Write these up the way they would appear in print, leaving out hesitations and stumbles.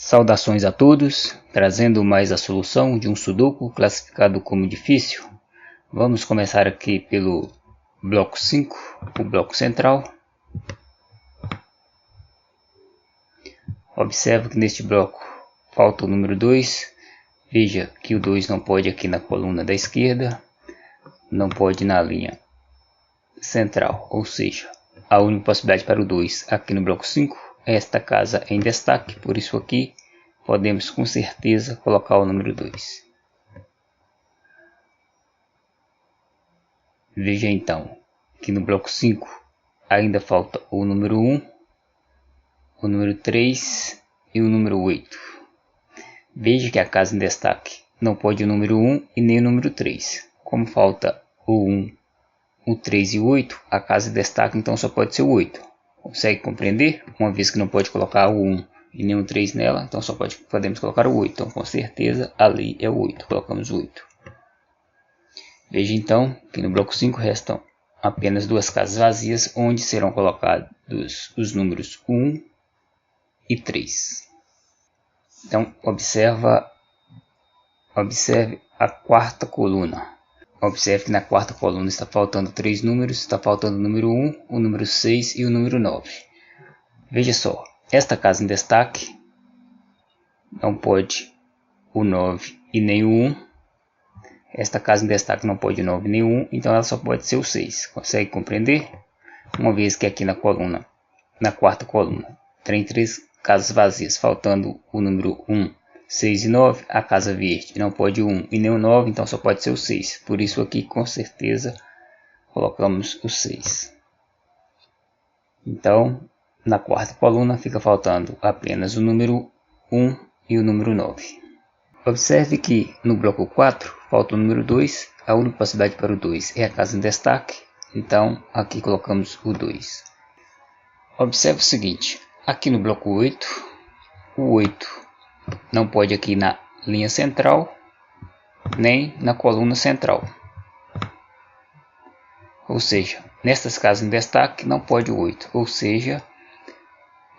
Saudações a todos, trazendo mais a solução de um sudoku classificado como difícil. Vamos começar aqui pelo bloco 5, o bloco central. Observe que neste bloco falta o número 2. Veja que o 2 não pode aqui na coluna da esquerda, não pode na linha central, ou seja, a única possibilidade para o 2 aqui no bloco 5 é esta casa em destaque, por isso aqui podemos com certeza colocar o número 2. Veja então que no bloco 5 ainda falta o número 1, o número 3 e o número 8. Veja que a casa em destaque não pode o número 1 e nem o número 3. Como falta o 1, o 3 e o 8, a casa em destaque então só pode ser o 8. Consegue compreender? Uma vez que não pode colocar o 1 e nem o 3 nela, então só podemos colocar o 8. Então com certeza ali é o 8. Colocamos o 8. Veja então que no bloco 5 restam apenas duas casas vazias, onde serão colocados os números 1 e 3. Então observe a quarta coluna. Observe que na quarta coluna está faltando 3 números, está faltando o número 1, o número 6 e o número 9. Veja só, esta casa em destaque não pode o 9 e nem o 1. Esta casa em destaque não pode o 9 nem o 1, então ela só pode ser o 6. Consegue compreender? Uma vez que aqui na quarta coluna, tem 3 casas vazias, faltando o número 1, 6 e 9, a casa verde não pode o 1 e nem o 9, então só pode ser o 6. Por isso aqui com certeza colocamos o 6. Então na quarta coluna fica faltando apenas o número 1 e o número 9. Observe que no bloco 4 falta o número 2, a única possibilidade para o 2 é a casa em destaque, então aqui colocamos o 2. Observe o seguinte, aqui no bloco 8, o 8 não pode aqui na linha central, nem na coluna central. Ou seja, nestas casas em destaque não pode o 8, ou seja,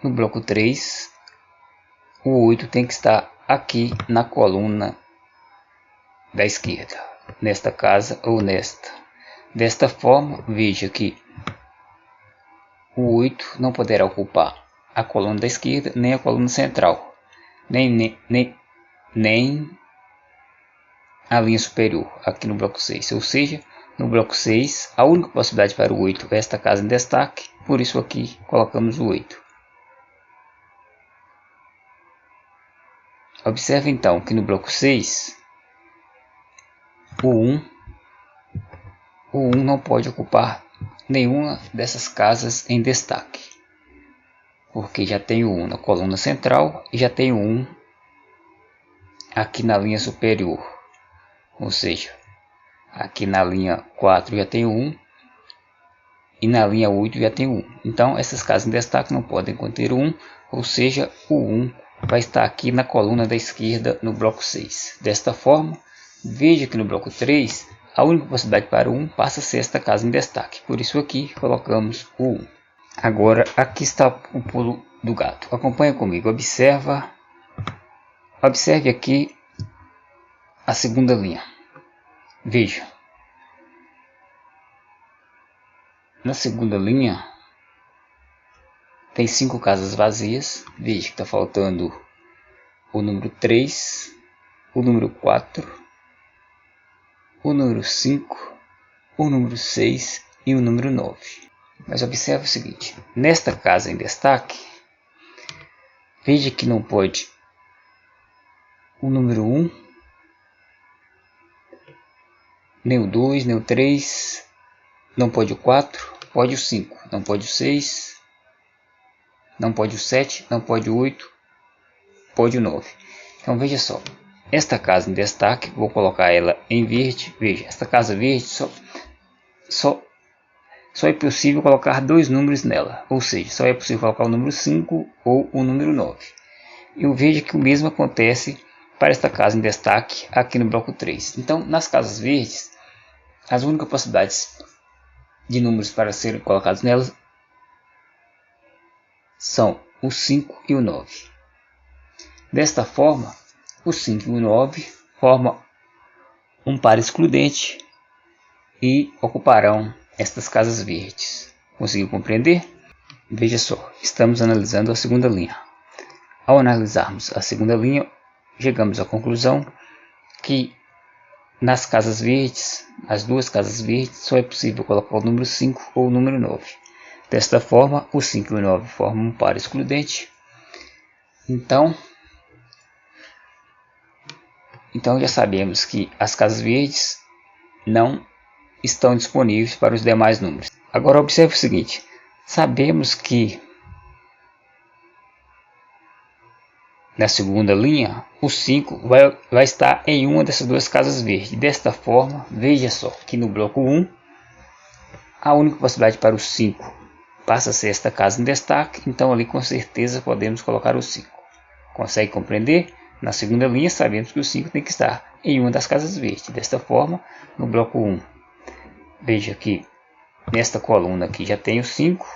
no bloco 3, o 8 tem que estar aqui na coluna da esquerda, nesta casa ou nesta. Desta forma, veja que o 8 não poderá ocupar a coluna da esquerda, nem a coluna central, nem a linha superior, aqui no bloco 6. Ou seja, no bloco 6, a única possibilidade para o 8 é esta casa em destaque, por isso aqui colocamos o 8. Observe então que no bloco 6, o 1 não pode ocupar nenhuma dessas casas em destaque, porque já tem o 1 na coluna central e já tem o 1 aqui na linha superior. Ou seja, aqui na linha 4 já tem o 1 e na linha 8 já tem o 1. Então essas casas em destaque não podem conter o 1, ou seja, o 1 vai estar aqui na coluna da esquerda no bloco 6. Desta forma, veja que no bloco 3, a única possibilidade para o 1 passa a ser esta casa em destaque. Por isso aqui colocamos o 1. Agora aqui está o pulo do gato. Acompanhe comigo. Observe aqui a segunda linha. Veja. Na segunda linha tem 5 casas vazias. Veja que está faltando o número 3, o número 4, o número 5, o número 6 e o número 9. Mas observe o seguinte, nesta casa em destaque, veja que não pode o número 1, nem o 2, nem o 3, não pode o 4, pode o 5, não pode o 6, não pode o 7, não pode o 8, pode o 9. Então veja só, esta casa em destaque, vou colocar ela em verde. Veja, esta casa verde só é possível colocar 2 números nela, ou seja, só é possível colocar o número 5 ou o número 9. Eu vejo que o mesmo acontece para esta casa em destaque aqui no bloco 3. Então, nas casas verdes, as únicas possibilidades de números para serem colocados nelas são o 5 e o 9. Desta forma, o 5 e o 9 formam um par excludente e ocuparão estas casas verdes. Conseguiu compreender? Veja só, estamos analisando a segunda linha. Ao analisarmos a segunda linha, chegamos à conclusão que nas casas verdes, as duas casas verdes, só é possível colocar o número 5 ou o número 9. Desta forma, o 5 e o 9 formam um par excludente. Então já sabemos que as casas verdes não estão disponíveis para os demais números. Agora observe o seguinte, sabemos que na segunda linha o 5 vai estar em uma dessas duas casas verdes. Desta forma, veja só que no bloco 1 a única possibilidade para o 5 passa a ser esta casa em destaque, então ali com certeza podemos colocar o 5. Consegue compreender? Na segunda linha sabemos que o 5 tem que estar em uma das casas verdes. Desta forma, no bloco 1, veja que nesta coluna aqui já tem o 5,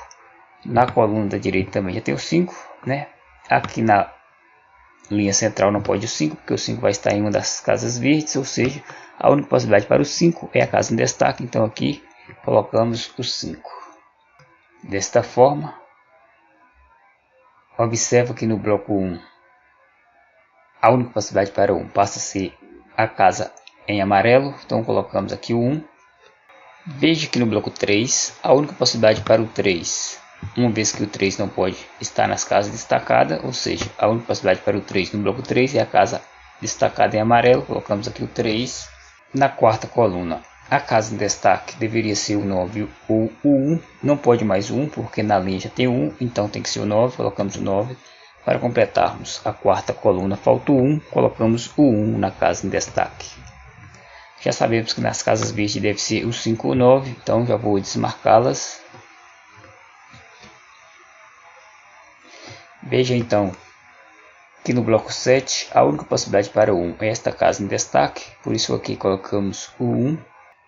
na coluna da direita também já tem o 5, né? Aqui na linha central não pode o 5, porque o 5 vai estar em uma das casas verdes, ou seja, a única possibilidade para o 5 é a casa em destaque, então aqui colocamos o 5. Desta forma, observa que no bloco 1, a única possibilidade para o 1 passa a ser a casa em amarelo, então colocamos aqui o 1. Veja que no bloco 3, a única possibilidade para o 3, uma vez que o 3 não pode estar nas casas destacadas, ou seja, a única possibilidade para o 3 no bloco 3 é a casa destacada em amarelo, colocamos aqui o 3. Na quarta coluna, a casa em destaque deveria ser o 9 ou o 1, não pode mais o 1 porque na linha já tem o 1, então tem que ser o 9, colocamos o 9. Para completarmos a quarta coluna falta o 1, colocamos o 1 na casa em destaque. Já sabemos que nas casas verdes deve ser o 5 ou 9, então já vou desmarcá-las. Veja então que no bloco 7 a única possibilidade para o 1 é esta casa em destaque, por isso aqui colocamos o 1.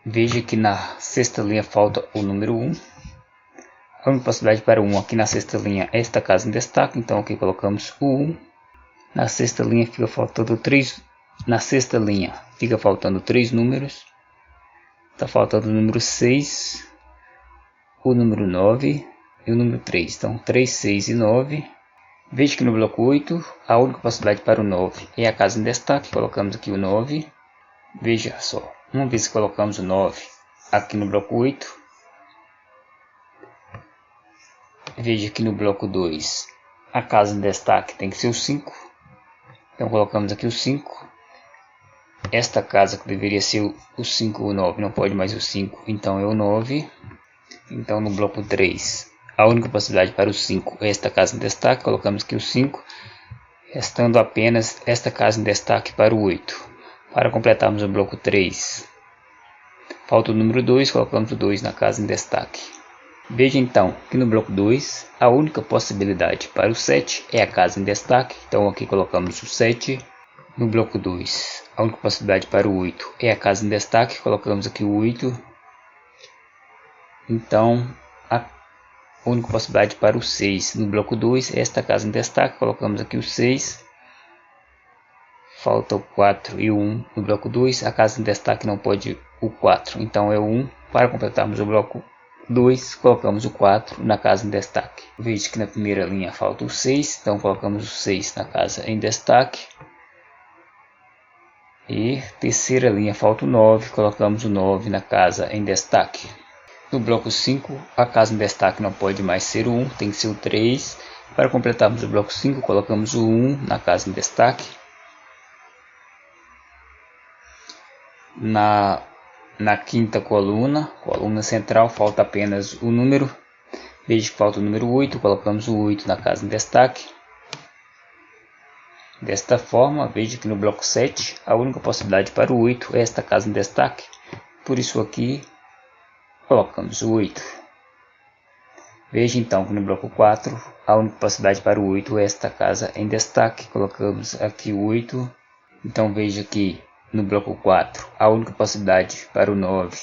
Veja que na sexta linha falta o número 1. A única possibilidade para o 1 aqui na sexta linha é esta casa em destaque, então aqui colocamos o 1. Na sexta linha fica faltando 3. Na sexta linha fica faltando 3 números. Está faltando o número 6, o número 9 e o número 3. Então 3, 6 e 9. Veja que no bloco 8 a única possibilidade para o 9 é a casa em destaque. Colocamos aqui o 9. Veja só, uma vez que colocamos o 9 aqui no bloco 8. Veja que no bloco 2 a casa em destaque tem que ser o 5. Então colocamos aqui o 5. Esta casa que deveria ser o 5 ou o 9 não pode mais o 5, então é o 9. Então no bloco 3 a única possibilidade para o 5 é esta casa em destaque, colocamos aqui o 5. Restando apenas esta casa em destaque para o 8. Para completarmos o bloco 3 falta o número 2, colocamos o 2 na casa em destaque. Veja então que no bloco 2 a única possibilidade para o 7 é a casa em destaque, então aqui colocamos o 7. No bloco 2 a única possibilidade para o 8 é a casa em destaque, colocamos aqui o 8. Então a única possibilidade para o 6 no bloco 2 é esta casa em destaque, colocamos aqui o 6. Falta o 4 e o 1 no bloco 2, a casa em destaque não pode o 4, então é o 1. Para completarmos o bloco 2, colocamos o 4 na casa em destaque. Veja que na primeira linha falta o 6, então colocamos o 6 na casa em destaque. E terceira linha falta o 9, colocamos o 9 na casa em destaque. No bloco 5, a casa em destaque não pode mais ser o 1, tem que ser o 3. Para completarmos o bloco 5, colocamos o 1 na casa em destaque. Na quinta coluna central, falta apenas o número. Veja que falta o número 8, colocamos o 8 na casa em destaque. Desta forma, veja que no bloco 7, a única possibilidade para o 8 é esta casa em destaque. Por isso aqui, colocamos o 8. Veja então que no bloco 4, a única possibilidade para o 8 é esta casa em destaque. Colocamos aqui o 8. Então veja que no bloco 4, a única possibilidade para o 9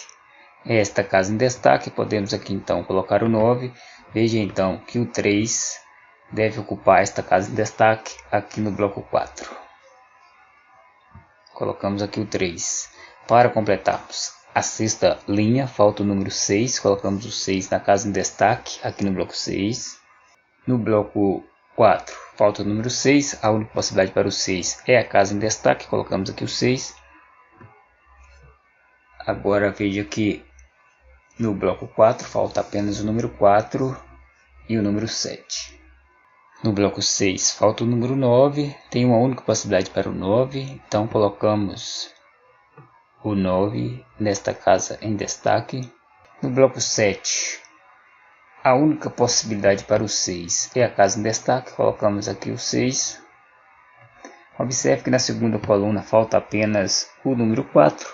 é esta casa em destaque. Podemos aqui então colocar o 9. Veja então que o 3 deve ocupar esta casa em destaque aqui no bloco 4. Colocamos aqui o 3. Para completarmos a sexta linha, falta o número 6. Colocamos o 6 na casa em destaque aqui no bloco 6. No bloco 4, falta o número 6. A única possibilidade para o 6 é a casa em destaque. Colocamos aqui o 6. Agora veja que no bloco 4 falta apenas o número 4 e o número 7. No bloco 6 falta o número 9, tem uma única possibilidade para o 9, então colocamos o 9 nesta casa em destaque. No bloco 7, a única possibilidade para o 6 é a casa em destaque, colocamos aqui o 6. Observe que na segunda coluna falta apenas o número 4,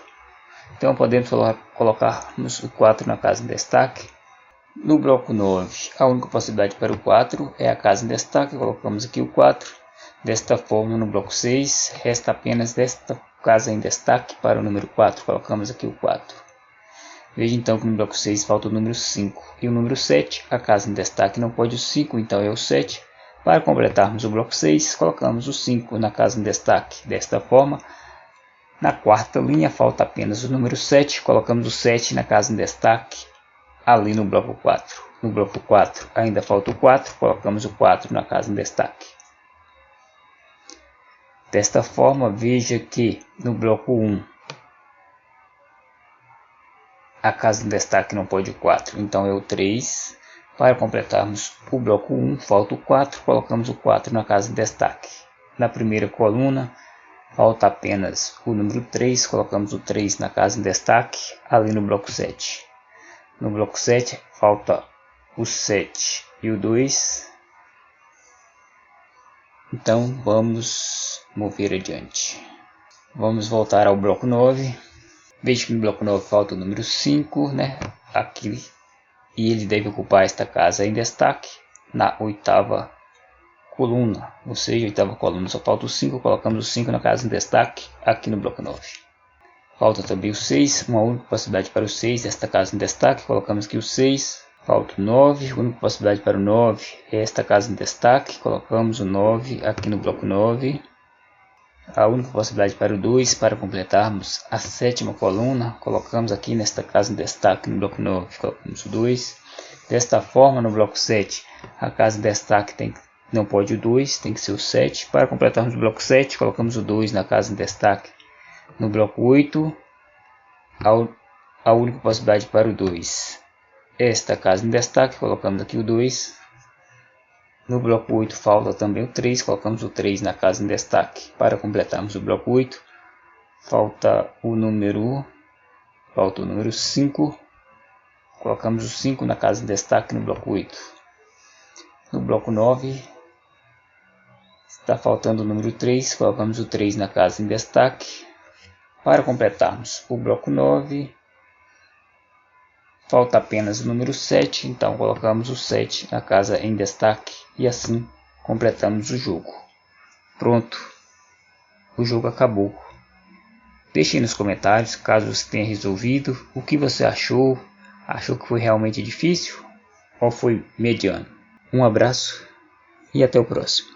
então podemos colocarmos o 4 na casa em destaque. No bloco 9, a única possibilidade para o 4 é a casa em destaque, colocamos aqui o 4. Desta forma, no bloco 6, resta apenas desta casa em destaque para o número 4, colocamos aqui o 4. Veja então que no bloco 6 falta o número 5 e o número 7, a casa em destaque não pode o 5, então é o 7. Para completarmos o bloco 6, colocamos o 5 na casa em destaque. Desta forma, na quarta linha falta apenas o número 7, colocamos o 7 na casa em destaque. Ali no bloco 4. No bloco 4 ainda falta o 4, colocamos o 4 na casa em destaque. Desta forma, veja que no bloco 1 a casa em destaque não pode o 4, então é o 3. Para completarmos o bloco 1, falta o 4, colocamos o 4 na casa em destaque. Na primeira coluna, falta apenas o número 3, colocamos o 3 na casa em destaque, ali no bloco 7. No bloco 7 falta o 7 e o 2. Então vamos mover adiante. Vamos voltar ao bloco 9. Veja que no bloco 9 falta o número 5, aqui. E ele deve ocupar esta casa em destaque na oitava coluna. Ou seja, oitava coluna só falta o 5, colocamos o 5 na casa em destaque aqui no bloco 9. Falta também o 6, uma única possibilidade para o 6, esta casa em destaque, colocamos aqui o 6. Falta o 9, a única possibilidade para o 9 é esta casa em destaque, colocamos o 9 aqui no bloco 9. A única possibilidade para o 2, para completarmos a sétima coluna, colocamos aqui nesta casa em destaque no bloco 9, colocamos o 2. Desta forma, no bloco 7, a casa em destaque não pode o 2, tem que ser o 7. Para completarmos o bloco 7, colocamos o 2 na casa em destaque. No bloco 8, a única possibilidade para o 2 é esta casa em destaque, colocamos aqui o 2. No bloco 8 falta também o 3, colocamos o 3 na casa em destaque. Para completarmos o bloco 8, falta o número 5, colocamos o 5 na casa em destaque no bloco 8. No bloco 9, está faltando o número 3, colocamos o 3 na casa em destaque. Para completarmos o bloco 9, falta apenas o número 7, então colocamos o 7 na casa em destaque e assim completamos o jogo. Pronto, o jogo acabou. Deixe nos comentários caso você tenha resolvido, o que você achou que foi realmente difícil ou foi mediano. Um abraço e até o próximo.